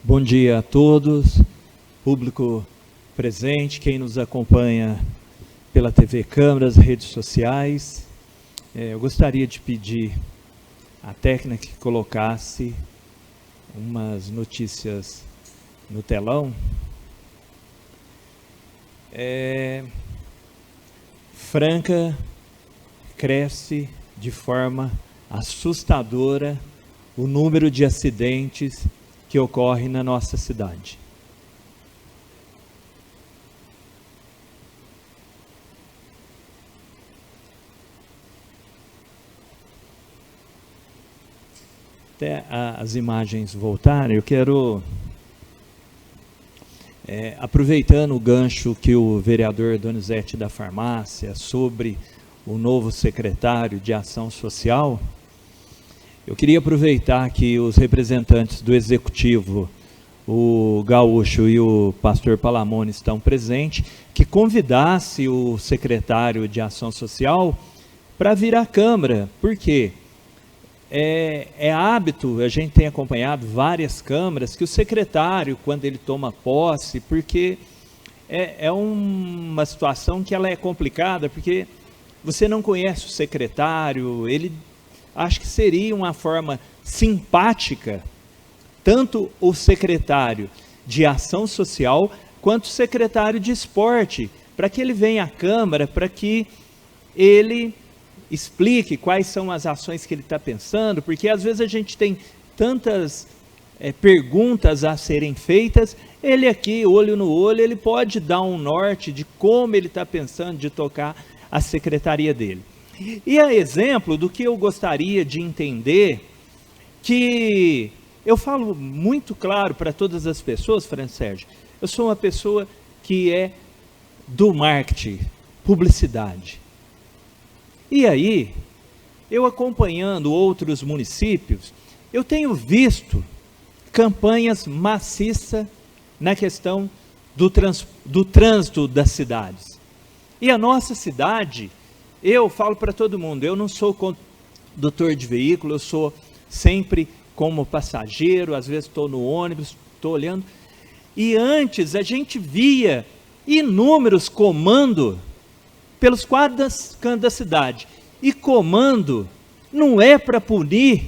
Bom dia a todos, público presente, quem nos acompanha pela TV Câmeras, redes sociais. Eu gostaria de pedir à técnica que colocasse umas notícias no telão. Franca cresce de forma assustadora o número de acidentes que ocorre na nossa cidade. Até as imagens voltarem, eu quero, aproveitando o gancho que o vereador Donizete da Farmácia sobre o novo secretário de Ação Social, eu queria aproveitar que os representantes do Executivo, o Gaúcho e o pastor Palamone estão presentes, que convidasse o secretário de Ação Social para vir à Câmara. Por quê? É hábito, a gente tem acompanhado várias câmaras, que o secretário, quando ele toma posse, porque é uma situação que ela é complicada, porque você não conhece o secretário, ele acho que seria uma forma simpática, tanto o secretário de Ação Social, quanto o secretário de Esporte, para que ele venha à Câmara, para que ele explique quais são as ações que ele está pensando, porque às vezes a gente tem tantas perguntas a serem feitas, ele aqui, olho no olho, ele pode dar um norte de como ele está pensando de tocar a secretaria dele. E a exemplo do que eu gostaria de entender, que eu falo muito claro para todas as pessoas, Fran Sérgio, eu sou uma pessoa que é do marketing, publicidade. E aí, eu acompanhando outros municípios, eu tenho visto campanhas maciças na questão do trânsito das cidades. E a nossa cidade, eu falo para todo mundo, eu não sou condutor de veículo, eu sou sempre como passageiro, às vezes estou no ônibus, estou olhando. E antes a gente via inúmeros comandos pelos quatro cantos da cidade. E comando não é para punir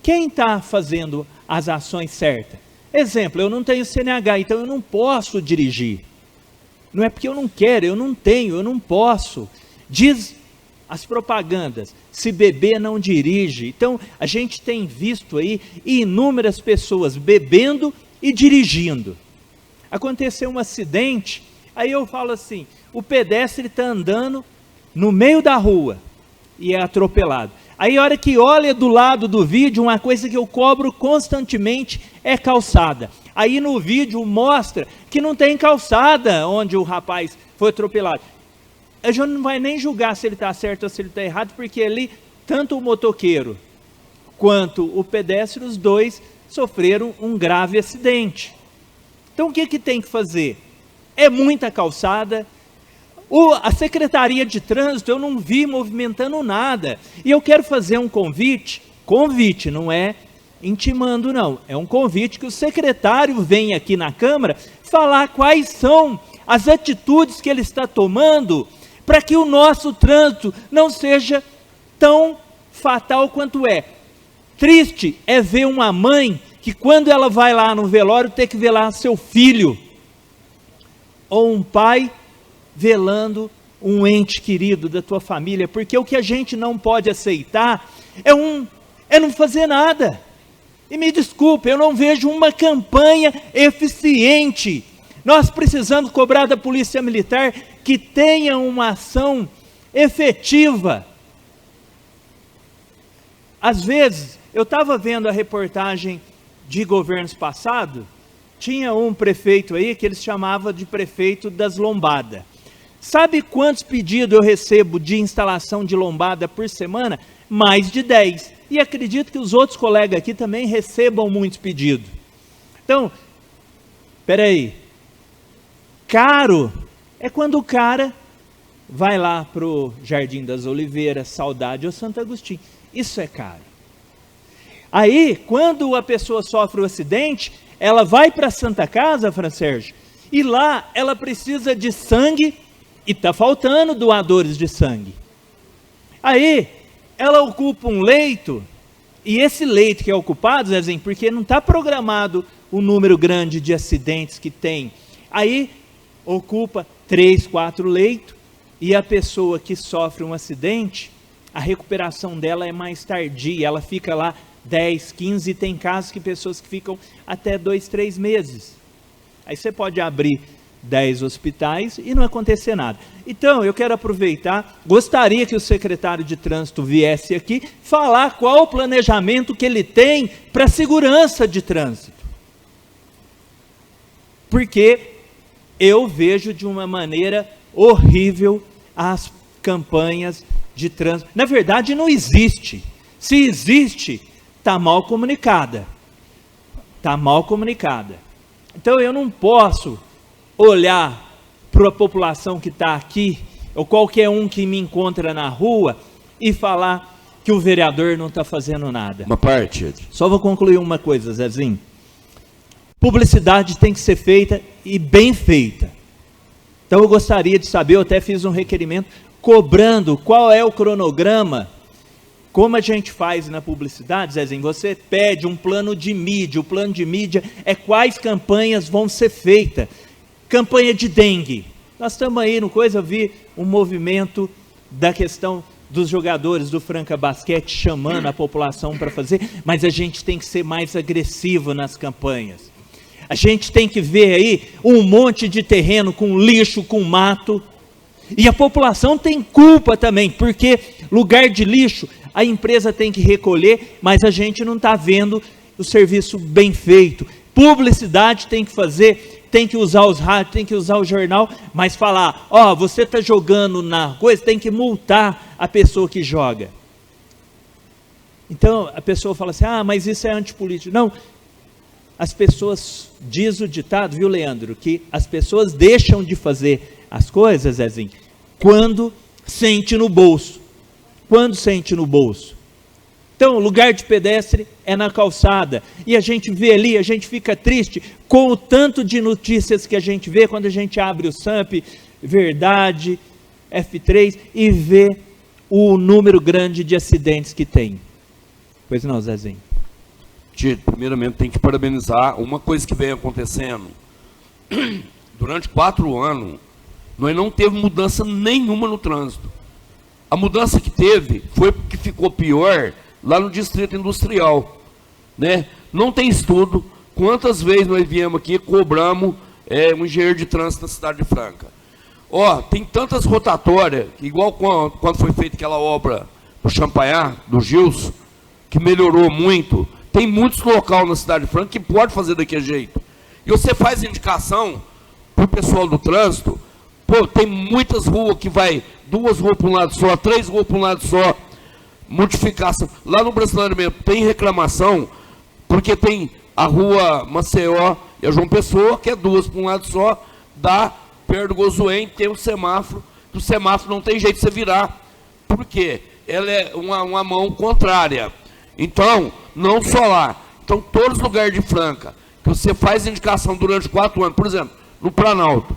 quem está fazendo as ações certas. Exemplo, eu não tenho CNH, então eu não posso dirigir. Não é porque eu não quero, eu não tenho, eu não posso. Diz as propagandas, se beber não dirige. Então, a gente tem visto aí inúmeras pessoas bebendo e dirigindo. Aconteceu um acidente, aí eu falo assim, o pedestre está andando no meio da rua e é atropelado. Aí a hora que olha do lado do vídeo, uma coisa que eu cobro constantemente é calçada. Aí no vídeo mostra que não tem calçada onde o rapaz foi atropelado. A gente não vai nem julgar se ele está certo ou se ele está errado, porque ali, tanto o motoqueiro quanto o pedestre, os dois sofreram um grave acidente. Então o que tem que fazer? É muita calçada. A Secretaria de Trânsito eu não vi movimentando nada. E eu quero fazer um convite, não é intimando não, é um convite que o secretário venha aqui na Câmara falar quais são as atitudes que ele está tomando para que o nosso trânsito não seja tão fatal quanto é. Triste é ver uma mãe que quando ela vai lá no velório tem que velar seu filho, ou um pai velando um ente querido da tua família, porque o que a gente não pode aceitar é não fazer nada. E me desculpe, eu não vejo uma campanha eficiente. Nós precisamos cobrar da Polícia Militar que tenha uma ação efetiva. Às vezes, eu estava vendo a reportagem de governos passados, tinha um prefeito aí que eles chamavam de prefeito das lombadas. Sabe quantos pedidos eu recebo de instalação de lombada por semana? Mais de 10. E acredito que os outros colegas aqui também recebam muitos pedidos. Então, espera aí. Caro é quando o cara vai lá para o Jardim das Oliveiras, Saudade ou Santo Agostinho. Isso é caro. Aí, quando a pessoa sofre um acidente, ela vai para a Santa Casa, Fran Sérgio, e lá ela precisa de sangue e está faltando doadores de sangue. Aí ela ocupa um leito, e esse leito que é ocupado, Zezinho, porque não está programado o número grande de acidentes que tem, aí ocupa 3, 4 leitos, e a pessoa que sofre um acidente, a recuperação dela é mais tardia, ela fica lá 10, 15, e tem casos que pessoas que ficam até 2, 3 meses. Aí você pode abrir 10 hospitais e não acontecer nada. Então, eu quero aproveitar, gostaria que o secretário de trânsito viesse aqui falar qual o planejamento que ele tem para a segurança de trânsito. Porque eu vejo de uma maneira horrível as campanhas de trânsito. Na verdade, não existe. Se existe, está mal comunicada. Está mal comunicada. Então, eu não posso olhar para a população que está aqui, ou qualquer um que me encontra na rua, e falar que o vereador não está fazendo nada. Uma parte. Só vou concluir uma coisa, Zezinho. Publicidade tem que ser feita e bem feita. Então eu gostaria de saber, eu até fiz um requerimento, cobrando qual é o cronograma, como a gente faz na publicidade, Zezinho, você pede um plano de mídia, o plano de mídia é quais campanhas vão ser feitas. Campanha de dengue, nós estamos aí no coisa, eu vi um movimento da questão dos jogadores do Franca Basquete chamando a população para fazer, mas a gente tem que ser mais agressivo nas campanhas. A gente tem que ver aí um monte de terreno com lixo, com mato, e a população tem culpa também, porque lugar de lixo, a empresa tem que recolher, mas a gente não está vendo o serviço bem feito. Publicidade tem que fazer, tem que usar os rádios, tem que usar o jornal, mas falar, ó, você está jogando na coisa, tem que multar a pessoa que joga. Então, a pessoa fala assim, ah, mas isso é antipolítico. Não, as pessoas, diz o ditado, viu, Leandro, que as pessoas deixam de fazer as coisas, Zezinho, quando sente no bolso. Quando sente no bolso. Então, lugar de pedestre é na calçada, e a gente vê ali, a gente fica triste com o tanto de notícias que a gente vê quando a gente abre o SAMP, Verdade, F3, e vê o número grande de acidentes que tem. Pois não, Zezinho? Tito, primeiramente tem que parabenizar uma coisa que vem acontecendo. Durante 4 anos, nós não teve mudança nenhuma no trânsito. A mudança que teve foi que ficou pior lá no Distrito Industrial, né? Não tem estudo quantas vezes nós viemos aqui e cobramos um engenheiro de trânsito na cidade de Franca. Ó, tem tantas rotatórias, igual quando foi feita aquela obra do Champagnat, do Gilson, que melhorou muito. Tem muitos locais na cidade de Franca que pode fazer daquele jeito. E você faz indicação para o pessoal do trânsito, pô, tem muitas ruas que vai 2 ruas para um lado só, 3 ruas para um lado só, modificação. Lá no Brasileiro mesmo tem reclamação, porque tem a rua Maceió e a João Pessoa, que é 2 para um lado só, dá perto do Gozuém, tem um semáforo, que o semáforo não tem jeito de você virar. Por quê? Ela é uma mão contrária. Então, não só lá. Então, todos os lugares de Franca, que você faz indicação durante 4 anos, por exemplo, no Planalto,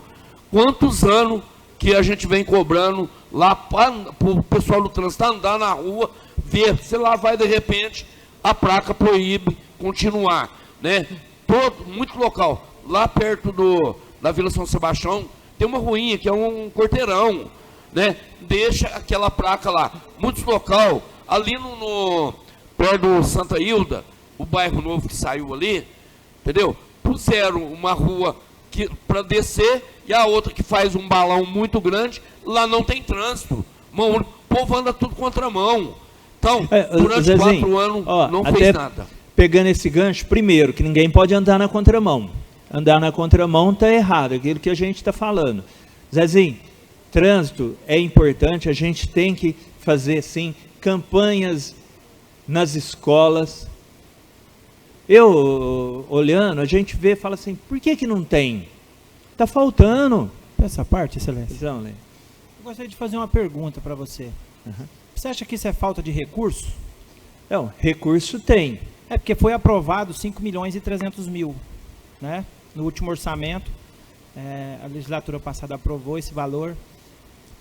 quantos anos que a gente vem cobrando lá para o pessoal do trânsito andar na rua, ver, se lá vai de repente, a placa proíbe continuar, né? Muito local, lá perto da Vila São Sebastião, tem uma ruinha que é um quarteirão, né? Deixa aquela placa lá. Muitos local, ali perto do Santa Hilda, o bairro novo que saiu ali, entendeu? Puseram uma rua para descer e a outra que faz um balão muito grande, lá não tem trânsito. O povo anda tudo contramão. Então, durante Zezinho, 4 anos, não fez nada. Pegando esse gancho, primeiro, que ninguém pode andar na contramão. Andar na contramão está errado, aquilo que a gente está falando. Zezinho, trânsito é importante, a gente tem que fazer, sim, campanhas nas escolas. Eu, olhando, a gente vê e fala assim, por que não tem? Está faltando. Essa parte, Excelência. Então, Lê. Eu gostaria de fazer uma pergunta para você. Você acha que isso é falta de recurso? Não, recurso tem. É porque foi aprovado 5.300.000. né? No último orçamento, a legislatura passada aprovou esse valor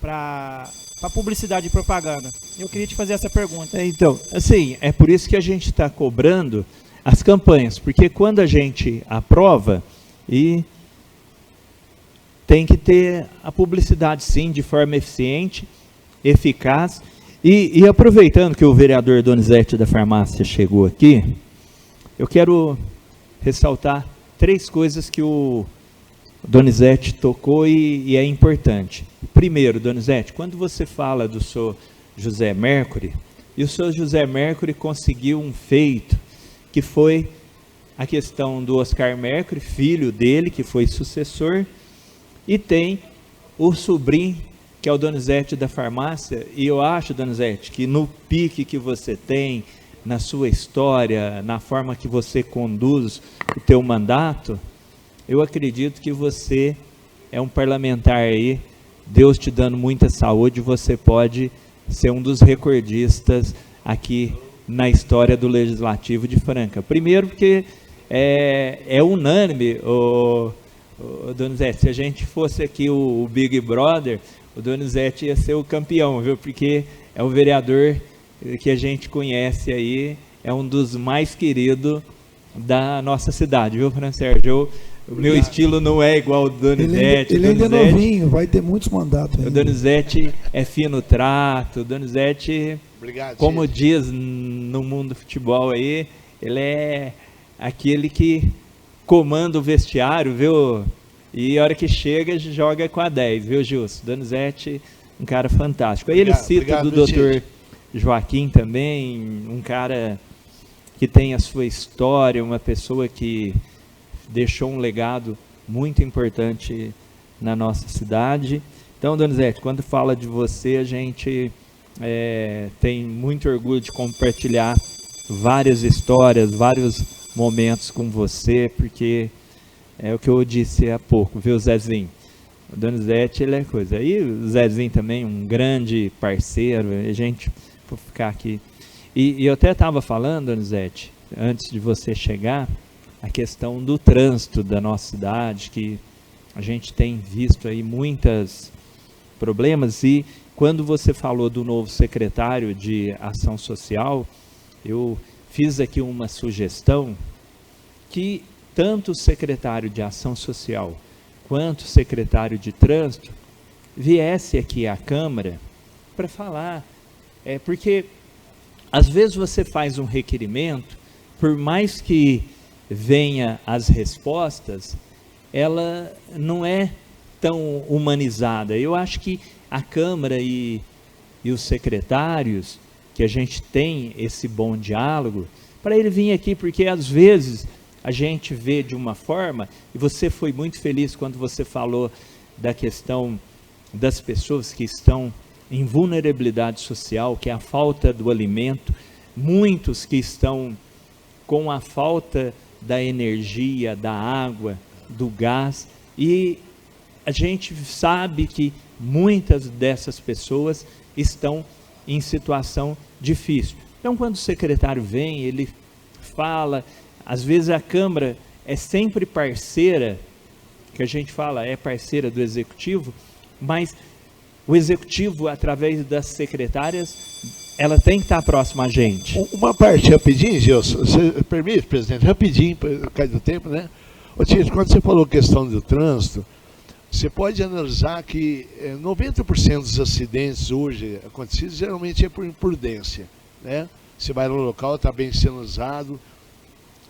para publicidade e propaganda. Eu queria te fazer essa pergunta. Então, assim, é por isso que a gente está cobrando as campanhas, porque quando a gente aprova, e tem que ter a publicidade, sim, de forma eficiente, eficaz. E aproveitando que o vereador Donizete da Farmácia chegou aqui, eu quero ressaltar 3 coisas que o Donizete tocou e é importante. Primeiro, Donizete, quando você fala do senhor José Mercury, e o senhor José Mercury conseguiu um feito, que foi a questão do Oscar Mercury, filho dele, que foi sucessor, e tem o sobrinho, que é o Donizete da Farmácia, e eu acho, Donizete, que no pique que você tem, na sua história, na forma que você conduz o teu mandato, eu acredito que você é um parlamentar aí, Deus te dando muita saúde, você pode ser um dos recordistas aqui na história do Legislativo de Franca. Primeiro porque é unânime, Donizete, se a gente fosse aqui o Big Brother, o Donizete ia ser o campeão, viu? Porque é o vereador que a gente conhece aí, é um dos mais queridos da nossa cidade, viu, Fran Sérgio? O meu estilo não é igual ao do Donizete. Ele ainda é novinho, vai ter muitos mandatos ainda. O Donizete é fino trato, o Donizete, obrigado, como diz no mundo do futebol aí, ele é aquele que comanda o vestiário, viu? E a hora que chega, joga com a 10, viu, Gilson? Donizete, um cara fantástico. Aí ele cita do doutor Joaquim também, um cara que tem a sua história, uma pessoa que deixou um legado muito importante na nossa cidade. Então, Donizete, quando fala de você, a gente tem muito orgulho de compartilhar várias histórias, vários momentos com você, porque é o que eu disse há pouco, viu, Zezinho? O Donizete, ele é coisa. E o Zezinho também, um grande parceiro, a gente, vou ficar aqui. E eu até estava falando, Donizete, antes de você chegar, a questão do trânsito da nossa cidade, que a gente tem visto aí muitos problemas, e quando você falou do novo secretário de Ação Social, eu fiz aqui uma sugestão que tanto o secretário de Ação Social quanto o secretário de Trânsito viesse aqui à Câmara para falar, porque às vezes você faz um requerimento, por mais que venha as respostas, ela não é tão humanizada. Eu acho que a Câmara e os secretários, que a gente tem esse bom diálogo, para ele vir aqui, porque às vezes a gente vê de uma forma, e você foi muito feliz quando você falou da questão das pessoas que estão em vulnerabilidade social, que é a falta do alimento, muitos que estão com a falta da energia, da água, do gás, e a gente sabe que muitas dessas pessoas estão em situação difícil. Então, quando o secretário vem, ele fala, às vezes a Câmara é sempre parceira, que a gente fala, é parceira do Executivo, mas o Executivo, através das secretárias, ela tem que estar próxima a gente. Uma parte rapidinho, Gilson, você permite, presidente, rapidinho, por causa do tempo, né? Ô, Tito, quando você falou questão do trânsito, você pode analisar que 90% dos acidentes hoje acontecidos geralmente é por imprudência, né? Você vai no local, está bem sinalizado,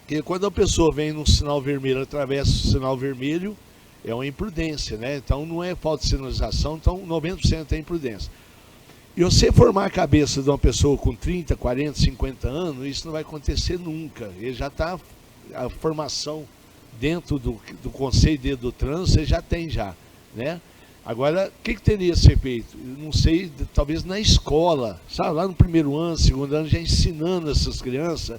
porque quando a pessoa vem num sinal vermelho, atravessa o sinal vermelho, é uma imprudência, né? Então não é falta de sinalização, então 90% é imprudência. E você formar a cabeça de uma pessoa com 30, 40, 50 anos, isso não vai acontecer nunca. Ele já está, a formação dentro do conceito do trânsito, você já tem já, né? Agora, o que teria que ser feito? Eu não sei, talvez na escola, sabe? Lá no primeiro ano, segundo ano, já ensinando essas crianças,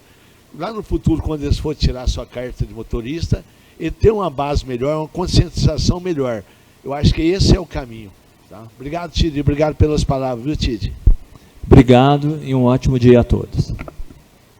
lá no futuro, quando eles forem tirar a sua carta de motorista, ele ter uma base melhor, uma conscientização melhor. Eu acho que esse é o caminho. Tá? Obrigado, Tide, obrigado pelas palavras, viu, Tide? Obrigado e um ótimo dia a todos.